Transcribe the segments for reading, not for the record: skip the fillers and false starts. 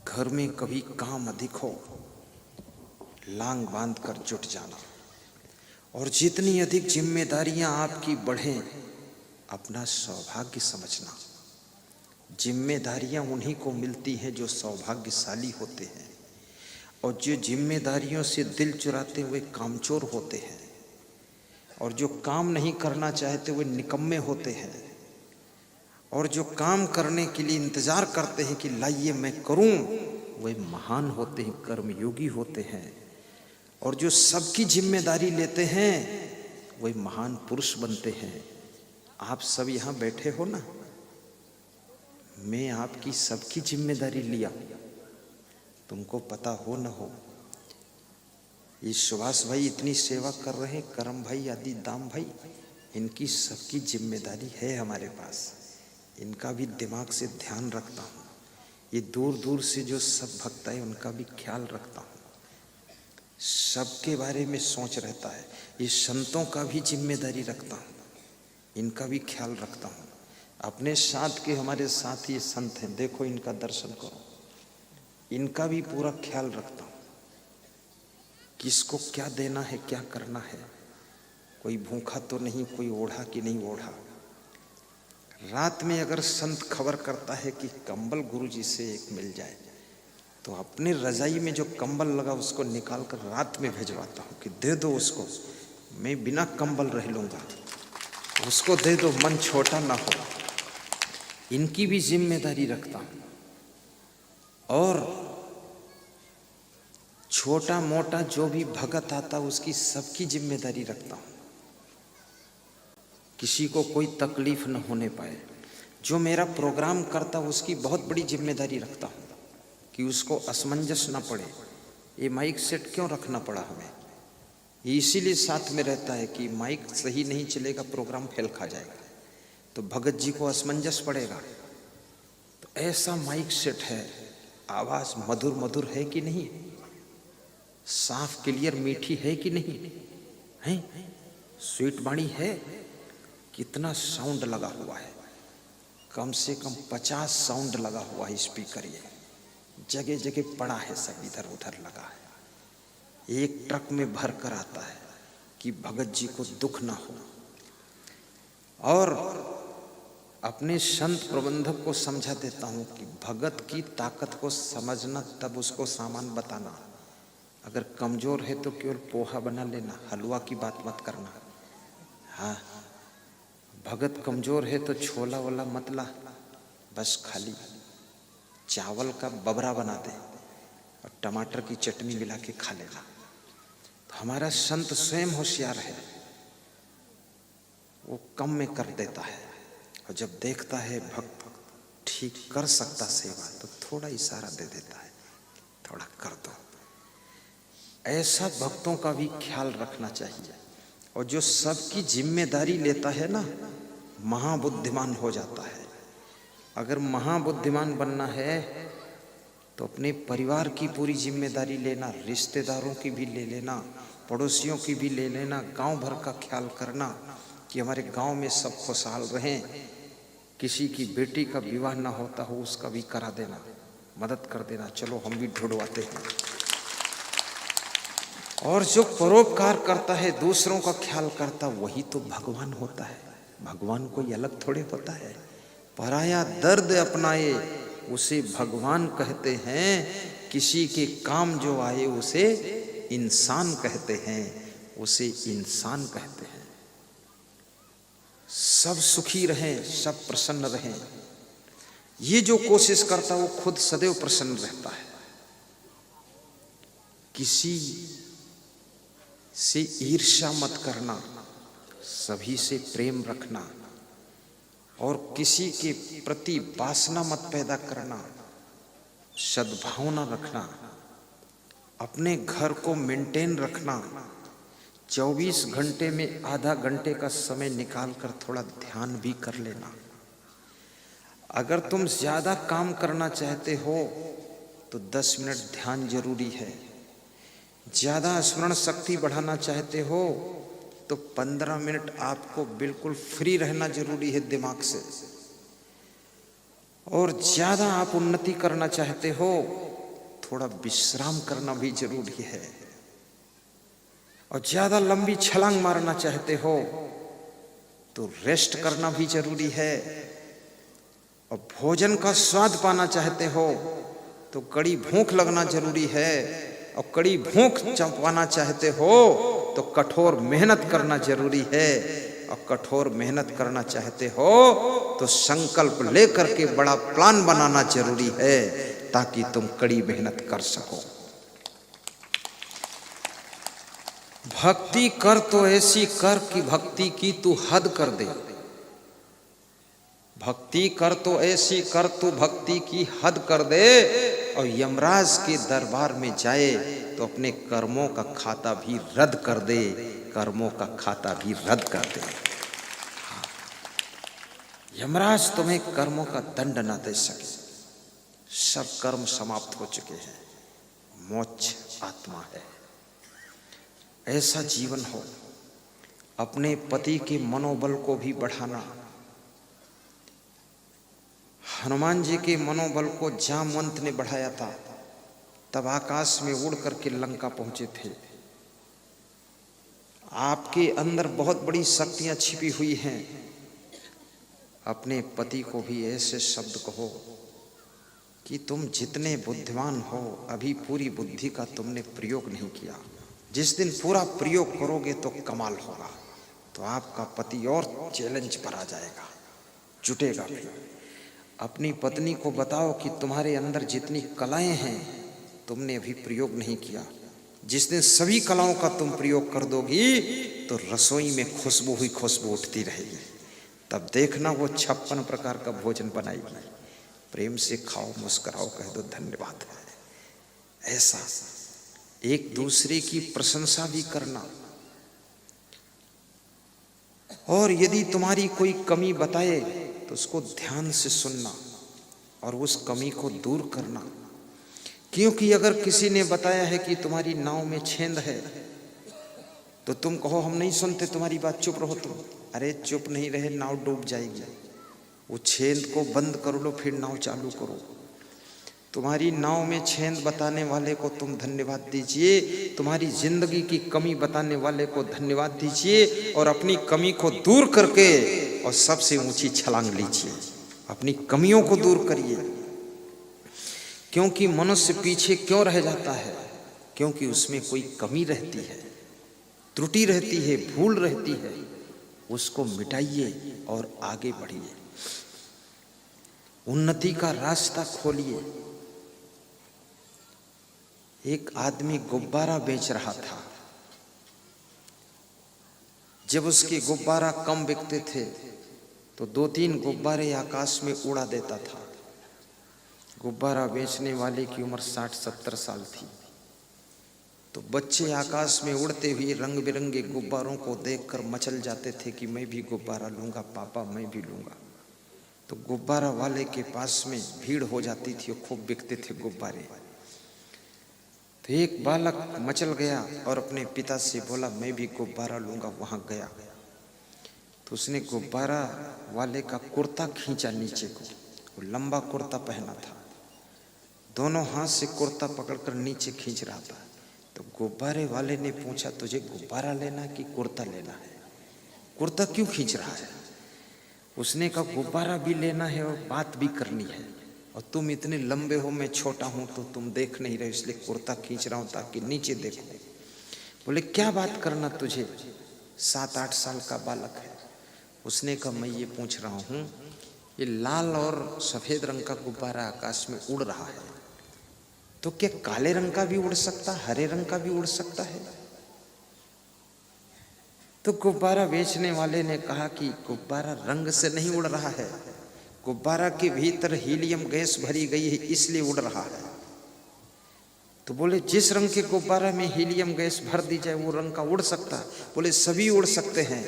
घर में कभी काम अधिक हो, लांग बांध कर जुट जाना, और जितनी अधिक जिम्मेदारियां आपकी बढ़ें, अपना सौभाग्य समझना। जिम्मेदारियां उन्हीं को मिलती हैं जो सौभाग्यशाली होते हैं, और जो जिम्मेदारियों से दिल चुराते हुए कामचोर होते हैं, और जो काम नहीं करना चाहते हुए निकम्मे होते हैं, और जो काम करने के लिए इंतजार करते हैं कि लाइए मैं करूं, वे महान होते हैं, कर्मयोगी होते हैं। और जो सबकी जिम्मेदारी लेते हैं, वे महान पुरुष बनते हैं। आप सब यहाँ बैठे हो ना, मैं आपकी सबकी जिम्मेदारी लिया, तुमको पता हो न हो। ये सुभाष भाई इतनी सेवा कर रहे हैं, करम भाई आदि दाम भाई, इनकी सबकी जिम्मेदारी है हमारे पास। इनका भी दिमाग से ध्यान रखता हूँ। ये दूर दूर से जो सब भक्त आए उनका भी ख्याल रखता हूँ, सबके बारे में सोच रहता है। ये संतों का भी जिम्मेदारी रखता हूँ, इनका भी ख्याल रखता हूँ। अपने साथ के हमारे साथ ये संत हैं, देखो इनका दर्शन करो, इनका भी पूरा ख्याल रखता हूँ। किसको क्या देना है, क्या करना है, कोई भूखा तो नहीं, कोई ओढ़ा कि नहीं ओढ़ा। रात में अगर संत खबर करता है कि कंबल गुरुजी से एक मिल जाए, तो अपने रजाई में जो कंबल लगा उसको निकाल कर रात में भिजवाता हूँ कि दे दो उसको, मैं बिना कंबल रह लूँगा, उसको दे दो, मन छोटा ना हो। इनकी भी जिम्मेदारी रखता हूँ। और छोटा मोटा जो भी भगत आता उसकी सबकी जिम्मेदारी रखता हूँ, किसी को कोई तकलीफ न होने पाए। जो मेरा प्रोग्राम करता उसकी बहुत बड़ी जिम्मेदारी रखता हूँ कि उसको असमंजस न पड़े। ये माइक सेट क्यों रखना पड़ा हमें, ये इसीलिए साथ में रहता है कि माइक सही नहीं चलेगा, प्रोग्राम फेल खा जाएगा, तो भगत जी को असमंजस पड़ेगा। तो ऐसा माइक सेट है, आवाज़ मधुर मधुर है कि नहीं, साफ क्लियर मीठी है कि नहीं है, स्वीट बाणी है, कितना साउंड लगा हुआ है, कम से कम 50 साउंड लगा हुआ है स्पीकर, ये जगह जगह पड़ा है, सब इधर उधर लगा है। एक ट्रक में भर कर आता है कि भगत जी को दुख ना हो। और अपने संत प्रबंधक को समझा देता हूँ कि भगत की ताकत को समझना, तब उसको सामान बताना। अगर कमजोर है तो केवल पोहा बना लेना, हलवा की बात मत करना। हाँ, भगत कमजोर है तो छोला वाला मत ला, बस खाली चावल का बबरा बना दे और टमाटर की चटनी मिला के खा लेना। तो हमारा संत स्वयं होशियार है, वो कम में कर देता है, और जब देखता है भक्त ठीक कर सकता सेवा, तो थोड़ा इशारा दे देता है, थोड़ा कर दो। ऐसा भक्तों का भी ख्याल रखना चाहिए। और जो सबकी जिम्मेदारी लेता है ना, महाबुद्धिमान हो जाता है। अगर महाबुद्धिमान बनना है तो अपने परिवार की पूरी जिम्मेदारी लेना, रिश्तेदारों की भी ले लेना, पड़ोसियों की भी ले लेना, गांव भर का ख्याल करना कि हमारे गांव में सब खुशहाल रहें। किसी की बेटी का विवाह ना होता हो उसका भी करा देना, मदद कर देना, चलो हम भी ढूंढवाते हैं। और जो परोपकार करता है, दूसरों का ख्याल करता, वही तो भगवान होता है। भगवान कोई अलग थोड़े होता है। पराया दर्द अपनाए उसे भगवान कहते हैं, किसी के काम जो आए उसे इंसान कहते हैं, उसे इंसान कहते हैं। सब सुखी रहें, सब प्रसन्न रहें, ये जो कोशिश करता वो खुद सदैव प्रसन्न रहता है। किसी से ईर्ष्या मत करना, सभी से प्रेम रखना, और किसी के प्रति वासना मत पैदा करना, सद्भावना रखना, अपने घर को मेंटेन रखना। 24 घंटे में आधा घंटे का समय निकाल कर थोड़ा ध्यान भी कर लेना। अगर तुम ज्यादा काम करना चाहते हो तो 10 मिनट ध्यान जरूरी है। ज्यादा स्मरण शक्ति बढ़ाना चाहते हो तो 15 मिनट आपको बिल्कुल फ्री रहना जरूरी है दिमाग से। और ज्यादा आप उन्नति करना चाहते हो थोड़ा विश्राम करना भी जरूरी है। और ज्यादा लंबी छलांग मारना चाहते हो तो रेस्ट करना भी जरूरी है। और भोजन का स्वाद पाना चाहते हो तो कड़ी भूख लगना जरूरी है। और कड़ी भूख पाना चाहते हो तो कठोर मेहनत करना जरूरी है। और कठोर मेहनत करना चाहते हो तो संकल्प लेकर के बड़ा प्लान बनाना जरूरी है, ताकि तुम कड़ी मेहनत कर सको। भक्ति कर तो ऐसी कर कि भक्ति की तू हद कर दे। भक्ति कर तो ऐसी कर तू भक्ति की हद कर दे। और यमराज के दरबार में जाए तो अपने कर्मों का खाता भी रद्द कर दे। कर्मों का खाता भी रद्द कर दे। यमराज तुम्हें कर्मों का दंड ना दे सके। सब कर्म समाप्त हो चुके हैं, मोक्ष आत्मा है। ऐसा जीवन हो। अपने पति के मनोबल को भी बढ़ाना। हनुमान जी के मनोबल को जामवंत ने बढ़ाया था, तब आकाश में उड़ करके लंका पहुंचे थे। आपके अंदर बहुत बड़ी शक्तियां छिपी हुई हैं। अपने पति को भी ऐसे शब्द कहो कि तुम जितने बुद्धिमान हो, अभी पूरी बुद्धि का तुमने प्रयोग नहीं किया। जिस दिन पूरा प्रयोग करोगे तो कमाल होगा, तो आपका पति और चैलेंज पर आ जाएगा, जुटेगा भी। अपनी पत्नी को बताओ कि तुम्हारे अंदर जितनी कलाएं हैं तुमने अभी प्रयोग नहीं किया। जिस दिन सभी कलाओं का तुम प्रयोग कर दोगी तो रसोई में खुशबू ही खुशबू उठती रहेगी। तब देखना वो 56 प्रकार का भोजन बनाएगी। प्रेम से खाओ, मुस्कुराओ, कह दो धन्यवाद। ऐसा एक दूसरे की प्रशंसा भी करना। और यदि तुम्हारी कोई कमी बताए तो उसको ध्यान से सुनना और उस कमी को दूर करना। क्योंकि अगर किसी ने बताया है कि तुम्हारी नाव में छेद है तो तुम कहो हम नहीं सुनते तुम्हारी बात, चुप रहो तुम। अरे चुप नहीं रहे, नाव डूब जाएगी। वो छेद को बंद कर लो, फिर नाव चालू करो। तुम्हारी नाव में छेद बताने वाले को तुम धन्यवाद दीजिए। तुम्हारी जिंदगी की कमी बताने वाले को धन्यवाद दीजिए। और अपनी कमी को दूर करके और सबसे ऊंची छलांग लीजिए। अपनी कमियों को दूर करिए। क्योंकि मनुष्य पीछे क्यों रह जाता है? क्योंकि उसमें कोई कमी रहती है, त्रुटि रहती है, भूल रहती है। उसको मिटाइए और आगे बढ़िए। उन्नति का रास्ता खोलिए। एक आदमी गुब्बारा बेच रहा था। जब उसके गुब्बारा कम बिकते थे तो 2-3 गुब्बारे आकाश में उड़ा देता था। गुब्बारा बेचने वाले की उम्र 60-70 साल थी। तो बच्चे आकाश में उड़ते हुए रंग बिरंगे गुब्बारों को देखकर मचल जाते थे कि मैं भी गुब्बारा लूंगा, पापा मैं भी लूंगा। तो गुब्बारा वाले के पास में भीड़ हो जाती थी और खूब बिकते थे गुब्बारे। तो एक बालक मचल गया और अपने पिता से बोला मैं भी गुब्बारा लूंगा। वहां गया तो उसने गुब्बारा वाले का कुर्ता खींचा नीचे को। वो लंबा कुर्ता पहना था, दोनों हाथ से कुर्ता पकड़कर नीचे खींच रहा था। तो गुब्बारे वाले ने पूछा तुझे गुब्बारा लेना कि कुर्ता लेना है? कुर्ता क्यों खींच रहा है? उसने कहा गुब्बारा भी लेना है और बात भी करनी है, और तुम इतने लंबे हो, मैं छोटा हूं तो तुम देख नहीं रहे, इसलिए कुर्ता खींच रहा हूं ताकि नीचे देखो। बोले क्या बात करना तुझे? 7-8 साल का बालक है। उसने कहा मैं ये पूछ रहा हूं, ये लाल और सफेद रंग का गुब्बारा आकाश में उड़ रहा है, तो क्या काले रंग का भी उड़ सकता, हरे रंग का भी उड़ सकता है? तो गुब्बारा बेचने वाले ने कहा कि गुब्बारा रंग से नहीं उड़ रहा है, गुब्बारा के भीतर हीलियम गैस भरी गई है इसलिए उड़ रहा है। तो बोले जिस रंग के गुब्बारा में हीलियम गैस भर दी जाए वो रंग का उड़ सकता? बोले सभी उड़ सकते हैं।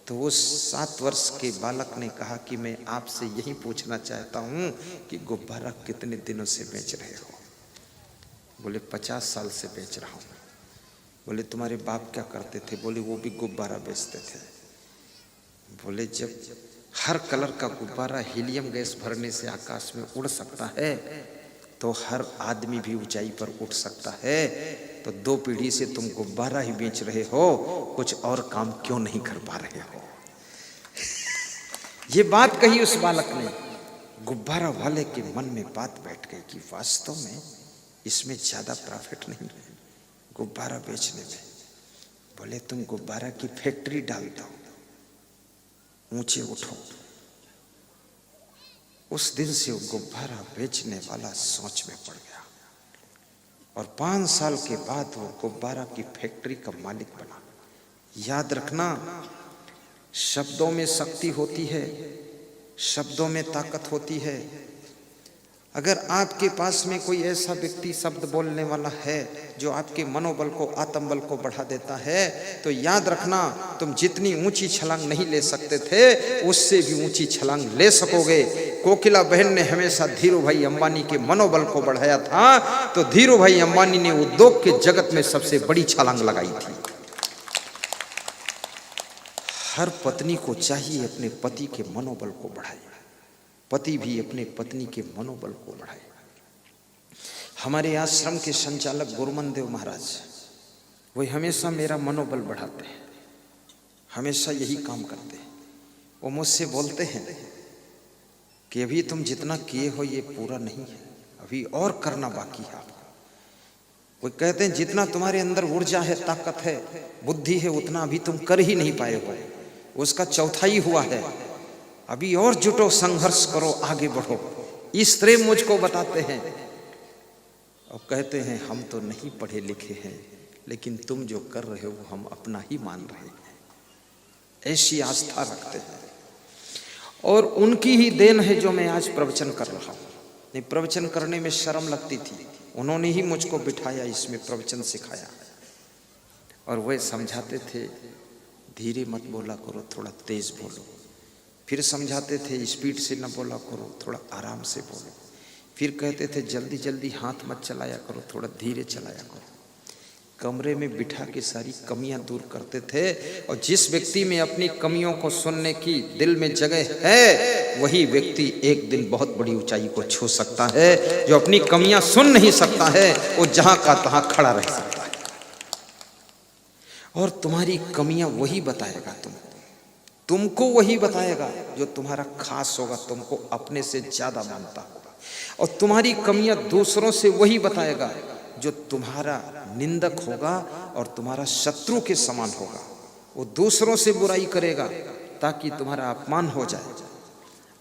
तो उस 7 वर्ष के बालक ने कहा कि मैं आपसे यही पूछना चाहता हूं कि गुब्बारा कितने दिनों से बेच रहे हो? बोले 50 साल से बेच रहा हूं। बोले तुम्हारे बाप क्या करते थे? बोले वो भी गुब्बारा बेचते थे। बोले जब हर कलर का गुब्बारा हीलियम गैस भरने से आकाश में उड़ सकता है तो हर आदमी भी ऊंचाई पर उठ सकता है। तो 2 पीढ़ी से तुम गुब्बारा ही बेच रहे हो, कुछ और काम क्यों नहीं कर पा रहे हो? ये बात कही उस बालक ने। गुब्बारा वाले के मन में बात बैठ गई कि वास्तव में इसमें ज्यादा प्रॉफिट नहीं है गुब्बारा बेचने में। बोले तुम गुब्बारा की फैक्ट्री डाल दो, ऊंचे उठो। उस दिन से वो गुब्बारा बेचने वाला सोच में पड़ गया और 5 साल के बाद वो गुब्बारा की फैक्ट्री का मालिक बना। याद रखना, शब्दों में शक्ति होती है, शब्दों में ताकत होती है। अगर आपके पास में कोई ऐसा व्यक्ति शब्द बोलने वाला है जो आपके मनोबल को, आत्मबल को बढ़ा देता है, तो याद रखना तुम जितनी ऊंची छलांग नहीं ले सकते थे उससे भी ऊंची छलांग ले सकोगे। कोकिला बहन ने हमेशा धीरू भाई अंबानी के मनोबल को बढ़ाया था, तो धीरू भाई अंबानी ने उद्योग के जगत में सबसे बड़ी छलांग लगाई थी। हर पत्नी को चाहिए अपने पति के मनोबल को बढ़ाए, पति भी अपने पत्नी के मनोबल को बढ़ाए। हमारे आश्रम के संचालक गुरुमन देव महाराज, वही हमेशा मेरा मनोबल बढ़ाते हैं, हमेशा यही काम करते हैं। वो मुझसे बोलते हैं कि अभी तुम जितना किए हो ये पूरा नहीं है, अभी और करना बाकी है आपको। वो कहते हैं जितना तुम्हारे अंदर ऊर्जा है, ताकत है, बुद्धि है, उतना अभी तुम कर ही नहीं पाए हो, उसका चौथाई हुआ है, अभी और जुटो, संघर्ष करो, आगे बढ़ो। इस तरह मुझको बताते हैं और कहते हैं हम तो नहीं पढ़े लिखे हैं, लेकिन तुम जो कर रहे हो हम अपना ही मान रहे हैं, ऐसी आस्था रखते हैं। और उनकी ही देन है जो मैं आज प्रवचन कर रहा हूँ। नहीं, प्रवचन करने में शर्म लगती थी, उन्होंने ही मुझको बिठाया, इसमें प्रवचन सिखाया। और वह समझाते थे धीरे मत बोला करो, थोड़ा तेज बोलो। फिर समझाते थे स्पीड से न बोला करो, थोड़ा आराम से बोलो। फिर कहते थे जल्दी जल्दी हाथ मत चलाया करो, थोड़ा धीरे चलाया करो। कमरे में बिठा के सारी कमियां दूर करते थे। और जिस व्यक्ति में अपनी कमियों को सुनने की दिल में जगह है, वही व्यक्ति एक दिन बहुत बड़ी ऊंचाई को छू सकता है। जो अपनी कमियां सुन नहीं सकता है, वो जहां का तहां खड़ा रह सकता है। और तुम्हारी कमियां वही बताएगा तुमको वही बताएगा जो तुम्हारा खास होगा, तुमको अपने से ज्यादा मानता होगा। और तुम्हारी कमियां दूसरों से वही बताएगा जो तुम्हारा निंदक होगा और तुम्हारा शत्रु के समान होगा। वो दूसरों से बुराई करेगा ताकि तुम्हारा अपमान हो जाए।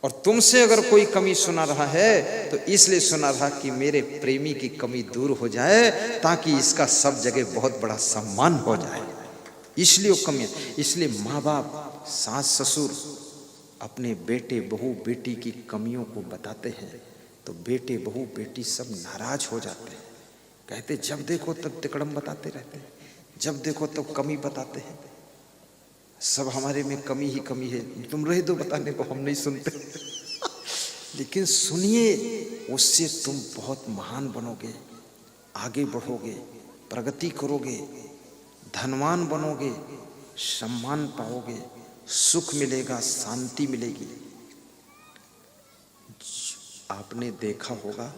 और तुमसे अगर कोई कमी सुना रहा है तो इसलिए सुना रहा कि मेरे प्रेमी की कमी दूर हो जाए, ताकि इसका सब जगह बहुत बड़ा सम्मान हो जाए। इसलिए वो कमियां, इसलिए माँ बाप, सास ससुर अपने बेटे बहू बेटी की कमियों को बताते हैं तो बेटे बहू बेटी सब नाराज हो जाते हैं। कहते जब देखो तब तिकड़म बताते रहते हैं, जब देखो तब कमी बताते हैं, सब हमारे में कमी ही कमी है, तुम रह दो बताने को, हम नहीं सुनते। लेकिन सुनिए, उससे तुम बहुत महान बनोगे, आगे बढ़ोगे, प्रगति करोगे, धनवान बनोगे, सम्मान पाओगे, सुख मिलेगा, शांति मिलेगी। आपने देखा होगा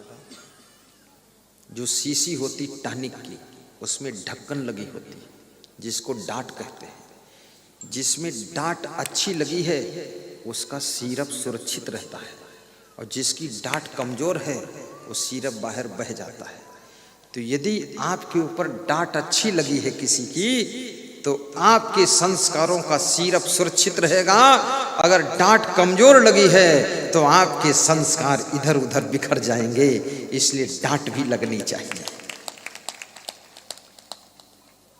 जो शीशी होती टॉनिक की, उसमें ढक्कन लगी होती, जिसको डांट कहते हैं। जिसमें डांट अच्छी लगी है उसका सिरप सुरक्षित रहता है, और जिसकी डांट कमजोर है वो सिरप बाहर बह जाता है। तो यदि आपके ऊपर डांट अच्छी लगी है किसी की, तो आपके संस्कारों का सिरप सुरक्षित रहेगा। अगर डांट कमजोर लगी है तो आपके संस्कार इधर उधर बिखर जाएंगे। इसलिए डांट भी लगनी चाहिए।